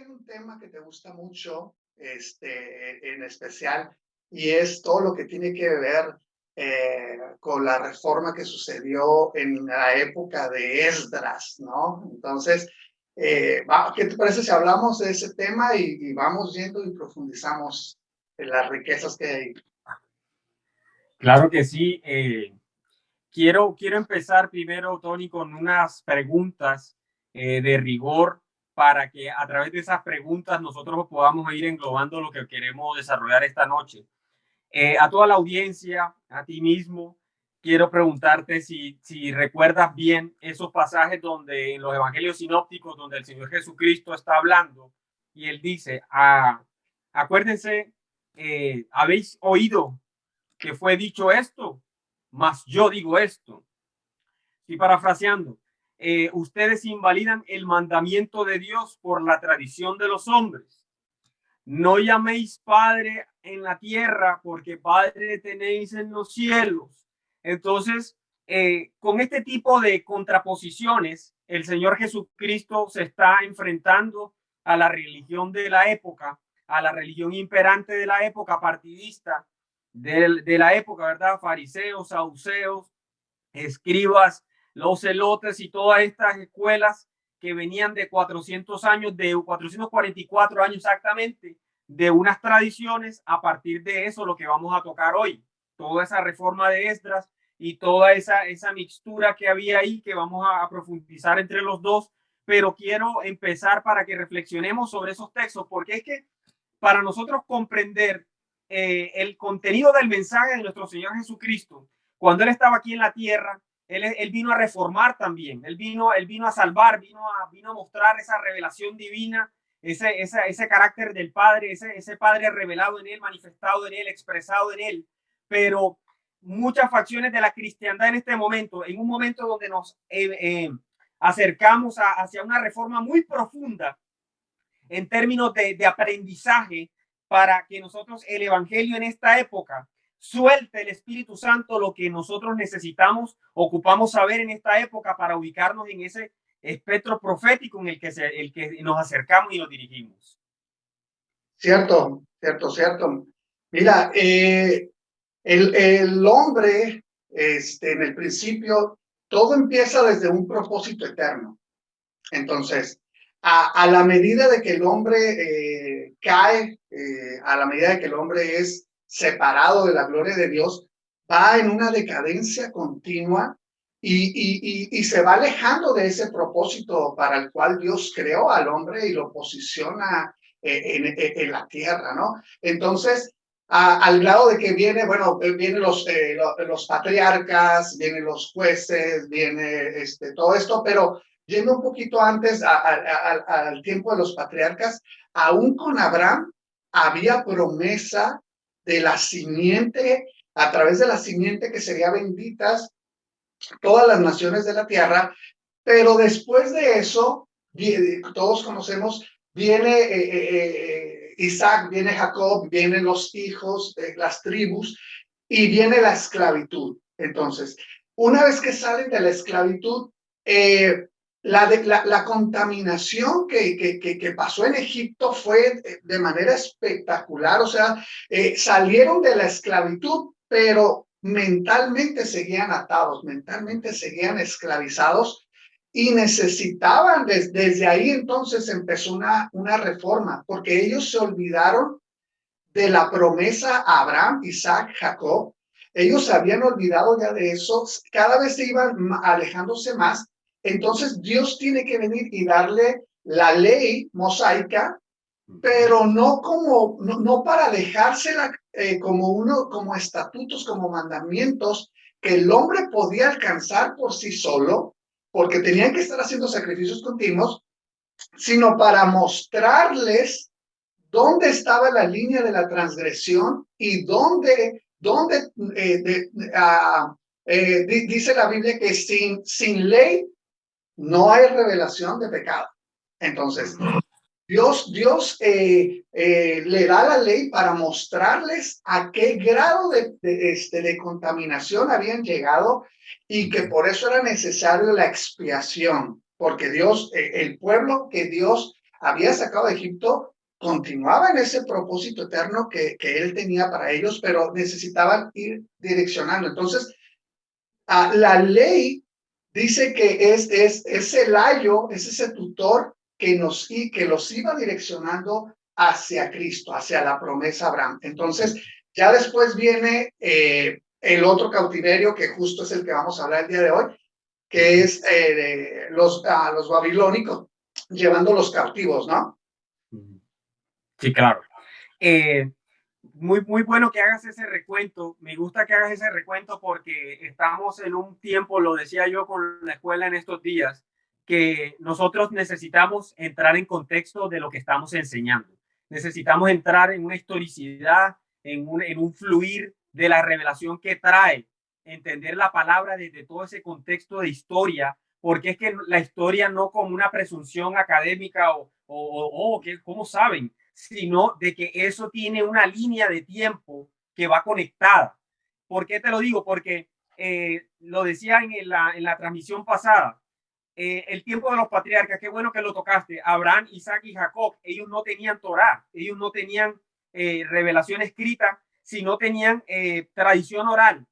hay un tema que te gusta mucho, en especial, y es todo lo que tiene que ver con la reforma que sucedió en la época de Esdras, ¿no? Entonces, ¿qué te parece si hablamos de ese tema y vamos yendo y profundizamos en las riquezas que hay? Claro que sí. Quiero empezar primero, Tony, con unas preguntas de rigor para que a través de esas preguntas nosotros podamos ir englobando lo que queremos desarrollar esta noche. A toda la audiencia, a ti mismo, quiero preguntarte si recuerdas bien esos pasajes donde en los evangelios sinópticos, donde el Señor Jesucristo está hablando y él dice, acuérdense, habéis oído que fue dicho esto, mas yo digo esto. Y parafraseando, ustedes invalidan el mandamiento de Dios por la tradición de los hombres. No llaméis Padre en la tierra, porque Padre tenéis en los cielos. Entonces, con este tipo de contraposiciones, el Señor Jesucristo se está enfrentando a la religión de la época, a la religión imperante de la época, partidista de la época, ¿verdad? Fariseos, saduceos, escribas, los celotes y todas estas escuelas que venían de 400 años, de 444 años exactamente, de unas tradiciones. A partir de eso, lo que vamos a tocar hoy, toda esa reforma de Esdras y toda esa mixtura que había ahí, que vamos a profundizar entre los dos. Pero quiero empezar para que reflexionemos sobre esos textos, porque es que para nosotros comprender el contenido del mensaje de nuestro Señor Jesucristo, cuando Él estaba aquí en la tierra, él vino a reformar también, él vino a salvar, vino a mostrar esa revelación divina, ese carácter del Padre, ese Padre revelado en Él, manifestado en Él, expresado en Él. Pero muchas facciones de la cristiandad en este momento, en un momento donde nos acercamos hacia una reforma muy profunda en términos de aprendizaje, para que nosotros el evangelio en esta época suelte el Espíritu Santo lo que nosotros necesitamos, ocupamos saber en esta época para ubicarnos en ese espectro profético en el que nos acercamos y nos dirigimos. Cierto, cierto, cierto. Mira, el hombre, en el principio, todo empieza desde un propósito eterno. Entonces, a la medida de que el hombre cae, a la medida de que el hombre es separado de la gloria de Dios, va en una decadencia continua y se va alejando de ese propósito para el cual Dios creó al hombre y lo posiciona en la tierra, ¿no? Entonces, al grado de que vienen los patriarcas, vienen los jueces, viene todo esto, pero yendo un poquito antes al tiempo de los patriarcas, aún con Abraham había promesa de la simiente, a través de la simiente que sería benditas todas las naciones de la tierra, pero después de eso, todos conocemos, viene Isaac, viene Jacob, vienen los hijos, las tribus, y viene la esclavitud. Entonces, una vez que salen de la esclavitud, la contaminación que pasó en Egipto fue de manera espectacular. O sea, salieron de la esclavitud, pero mentalmente seguían atados, mentalmente seguían esclavizados y necesitaban, desde ahí entonces empezó una reforma, porque ellos se olvidaron de la promesa a Abraham, Isaac, Jacob. Ellos se habían olvidado ya de eso, cada vez se iban alejándose más. Entonces Dios tiene que venir y darle la ley mosaica, pero no para dejársela como estatutos, como mandamientos que el hombre podía alcanzar por sí solo, porque tenían que estar haciendo sacrificios continuos, sino para mostrarles dónde estaba la línea de la transgresión y dónde dice la Biblia que sin ley no hay revelación de pecado. Entonces, Dios le da la ley para mostrarles a qué grado de contaminación habían llegado y que por eso era necesario la expiación, porque Dios, el pueblo que Dios había sacado de Egipto, continuaba en ese propósito eterno que él tenía para ellos, pero necesitaban ir direccionando. Entonces, la ley dice que es el ayo, es ese tutor que los iba direccionando hacia Cristo, hacia la promesa Abraham. Entonces, ya después viene el otro cautiverio, que justo es el que vamos a hablar el día de hoy, que es los babilónicos llevando los cautivos, ¿no? Sí, claro. Muy bueno que hagas ese recuento. Me gusta que hagas ese recuento porque estamos en un tiempo, lo decía yo con la escuela en estos días, que nosotros necesitamos entrar en contexto de lo que estamos enseñando. Necesitamos entrar en una historicidad, en un fluir de la revelación que trae, entender la palabra desde todo ese contexto de historia, porque es que la historia no como una presunción académica ¿cómo saben? Sino de que eso tiene una línea de tiempo que va conectada. ¿Por qué te lo digo? Porque lo decía en la transmisión pasada, el tiempo de los patriarcas, qué bueno que lo tocaste, Abraham, Isaac y Jacob, ellos no tenían Torá, ellos no tenían revelación escrita, sino tenían tradición oral.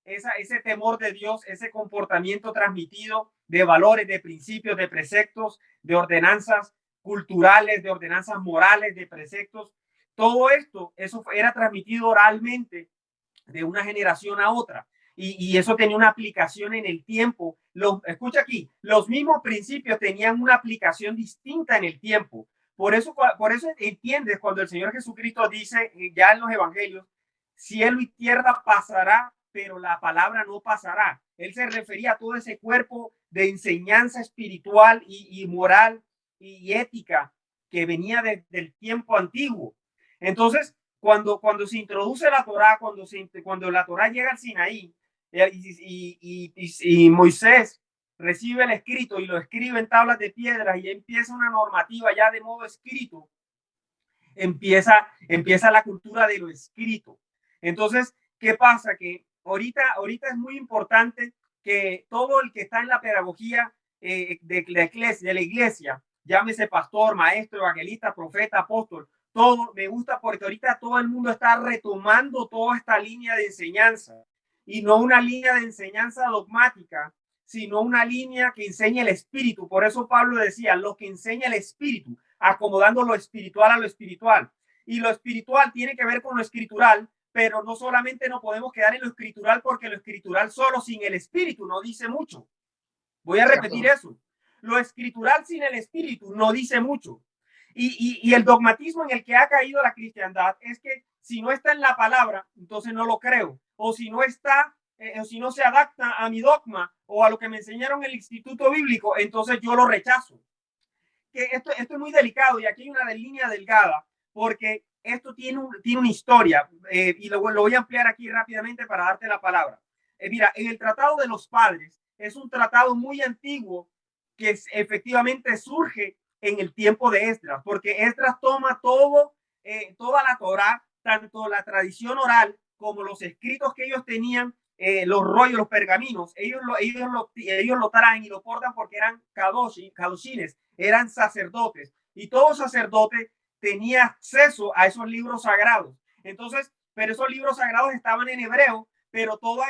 Ese temor de Dios, ese comportamiento transmitido de valores, de principios, de preceptos, de ordenanzas culturales, de ordenanzas morales, de preceptos. Todo esto, eso era transmitido oralmente de una generación a otra. Y eso tenía una aplicación en el tiempo. Escucha aquí, los mismos principios tenían una aplicación distinta en el tiempo. Por eso entiendes cuando el Señor Jesucristo dice ya en los evangelios, cielo y tierra pasará, pero la palabra no pasará. Él se refería a todo ese cuerpo de enseñanza espiritual y moral y ética que venía del tiempo antiguo. Entonces, cuando se introduce la Torá, cuando la Torá llega al Sinaí y Moisés recibe el escrito y lo escribe en tablas de piedra y empieza una normativa ya de modo escrito, empieza la cultura de lo escrito. Entonces, ¿qué pasa? Que ahorita es muy importante que todo el que está en la pedagogía de la iglesia, llámese pastor, maestro, evangelista, profeta, apóstol, todo me gusta porque ahorita todo el mundo está retomando toda esta línea de enseñanza y no una línea de enseñanza dogmática, sino una línea que enseña el espíritu. Por eso Pablo decía, lo que enseña el espíritu, acomodando lo espiritual a lo espiritual. Y lo espiritual tiene que ver con lo escritural, pero no solamente nos podemos quedar en lo escritural porque lo escritural solo sin el espíritu no dice mucho. Voy a repetir eso. Lo escritural sin el espíritu no dice mucho. Y el dogmatismo en el que ha caído la cristiandad es que si no está en la palabra, entonces no lo creo. O si no está, o si no se adapta a mi dogma o a lo que me enseñaron en el instituto bíblico, entonces yo lo rechazo. Que esto es muy delicado y aquí hay una línea delgada porque esto tiene una historia y lo voy a ampliar aquí rápidamente para darte la palabra. Mira, en el Tratado de los Padres es un tratado muy antiguo que efectivamente surge en el tiempo de Esdras, porque Esdras toma toda la Torá, tanto la tradición oral como los escritos que ellos tenían, los rollos, los pergaminos, ellos lo traen y lo portan porque eran kadoshines, eran sacerdotes, y todo sacerdote tenía acceso a esos libros sagrados. Entonces, pero esos libros sagrados estaban en hebreo, pero todos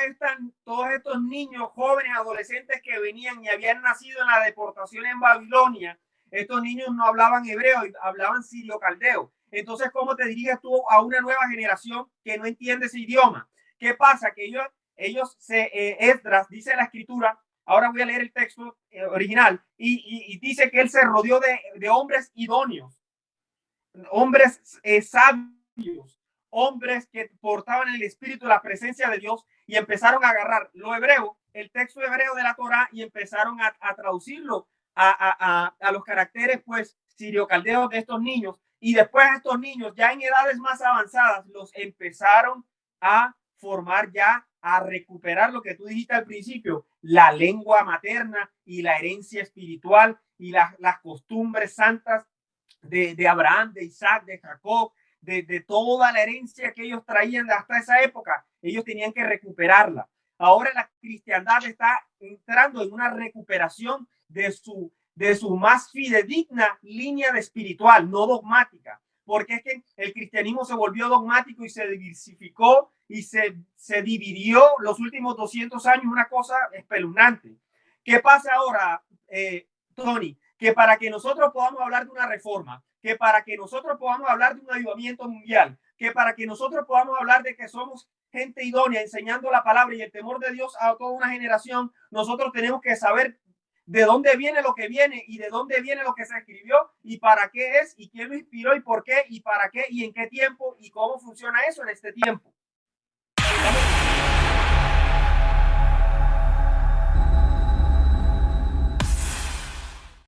estos niños, jóvenes, adolescentes que venían y habían nacido en la deportación en Babilonia, estos niños no hablaban hebreo, hablaban sirio-caldeo. Entonces, ¿cómo te diriges tú a una nueva generación que no entiende ese idioma? ¿Qué pasa? Que Esdras, dice la escritura, ahora voy a leer el texto original, y dice que él se rodeó de hombres idóneos, hombres sabios, hombres que portaban el espíritu, la presencia de Dios, y empezaron a agarrar lo hebreo, el texto hebreo de la Torá, y empezaron a traducirlo a los caracteres pues sirio-caldeos de estos niños, y después estos niños ya en edades más avanzadas los empezaron a formar, ya a recuperar lo que tú dijiste al principio, la lengua materna y la herencia espiritual y las costumbres santas de Abraham, de Isaac, de Jacob, de toda la herencia que ellos traían hasta esa época. Ellos tenían que recuperarla. Ahora la cristiandad está entrando en una recuperación de su más fidedigna línea de espiritual, no dogmática, porque es que el cristianismo se volvió dogmático y se diversificó y se dividió los últimos 200 años, una cosa espeluznante. ¿Qué pasa ahora, Tony? Que para que nosotros podamos hablar de una reforma, que para que nosotros podamos hablar de un avivamiento mundial, que para que nosotros podamos hablar de que somos gente idónea enseñando la palabra y el temor de Dios a toda una generación, nosotros tenemos que saber de dónde viene lo que viene y de dónde viene lo que se escribió y para qué es y quién lo inspiró y por qué y para qué y en qué tiempo y cómo funciona eso en este tiempo.